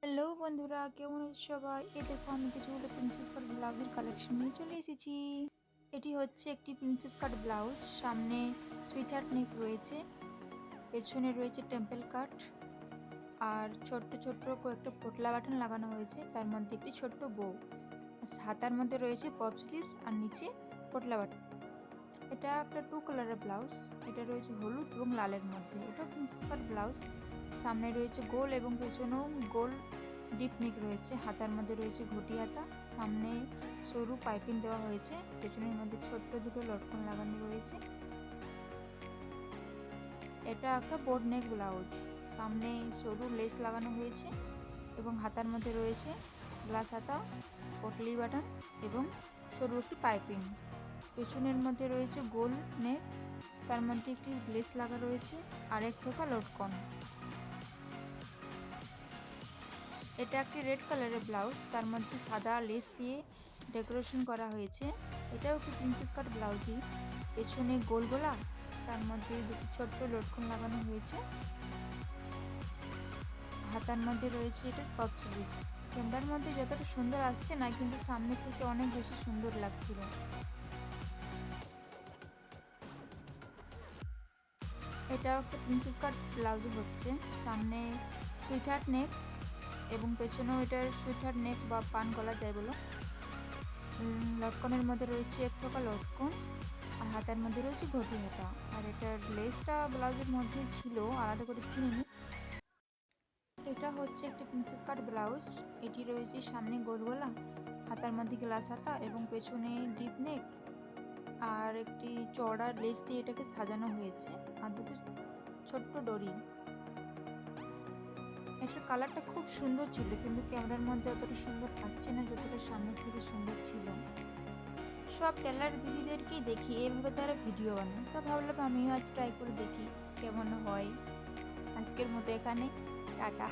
Hello বন্ধুরা, কেমন আছো সবাই? এই দেখো আমি কিছুগুলো প্রিন্সেস কাট ব্লাউজের কালেকশন নিয়ে চলে এসেছি। এটি হচ্ছে একটি প্রিন্সেস কাট ব্লাউজ। সামনে সুইট হার্ট নেক রয়েছে, পেছনে রয়েছে টেম্পল কাট, আর ছোট্ট ছোট্ট কয়েকটা পোটলা বাটন লাগানো হয়েছে, তার মধ্যে একটি ছোট্ট বউ। হাতার মধ্যে রয়েছে পপ স্লিভস আর নিচে পোটলা বাটন। এটা একটা 2 কালারের ব্লাউজ। এটা রয়েছে হলুদ এবং লালের মধ্যে। এটা প্রিন্সেস কাট ব্লাউজ। সামনে রয়েছে গোল এবং পেছনেও গোল ডিপ নেক রয়েছে। হাতার মধ্যে রয়েছে ঘটি হাতা, সামনে সরু পাইপিং দেওয়া হয়েছে, পেছনের মধ্যে ছোট্ট দুটো লটকন লাগানো রয়েছে। এটা একটা বোট নেক ব্লাউজ। সামনে সরু লেস লাগানো হয়েছে এবং হাতার মধ্যে রয়েছে গ্লাস হাতা, পটলি বাটন এবং সরু একটি পাইপিং। পেছনের মধ্যে রয়েছে গোল নেক, তার মধ্যে একটি লেস লাগা রয়েছে আর এক থোকা লটকন। এটা একটি রেড কালারের ব্লাউজ, তার মধ্যে সাদা লেস দিয়ে ডেকোরেশন করা হয়েছে। এটাও একটি প্রিন্সেস কাট ব্লাউজই। পেছনে গোল গোলা, তার মধ্যে দুটি ছোট্ট লটকন লাগানো হয়েছে। হাতার মধ্যে রয়েছে এটার পপ স্লিভস। ক্যামেরার মধ্যে যতটা সুন্দর আসছে না, কিন্তু সামনে থেকে অনেক বেশি সুন্দর লাগছিল। এটাও একটা প্রিন্সেস কাট ব্লাউজ হচ্ছে। সামনে সুইট হার্ট নেক এবং পেছনেও এটার সুইট হার্ট নেক বা পান গলা যায় বলো। লটকনের মধ্যে রয়েছে এক থোকা লটকন আর হাতার মধ্যে রয়েছে ঘটি হাতা। আর এটার লেসটা ব্লাউজের মধ্যে ছিল, আলাদা করে কিনিনি। এটা হচ্ছে একটি প্রিন্সেস কাট ব্লাউজ। এটি রয়েছে সামনে গোল গলা, হাতার মধ্যে গ্লাস হাতা এবং পেছনে ডিপ নেক, আর একটি চওড়া লেস দিয়ে এটাকে সাজানো হয়েছে, আর দুটো ছোট্ট ডরি। এটার কালারটা খুব সুন্দর ছিল, কিন্তু ক্যামেরার মধ্যে অতটা সুন্দর আসছে না যতটা সামনের থেকে সুন্দর ছিল। সব টেলার দিদিদেরকেই দেখি এভাবে তারা ভিডিও বানায়, তো ভাবলাম আমিও আজ ট্রাই করে দেখি কেমন হয়। আজকের মতো এখানে টাটা।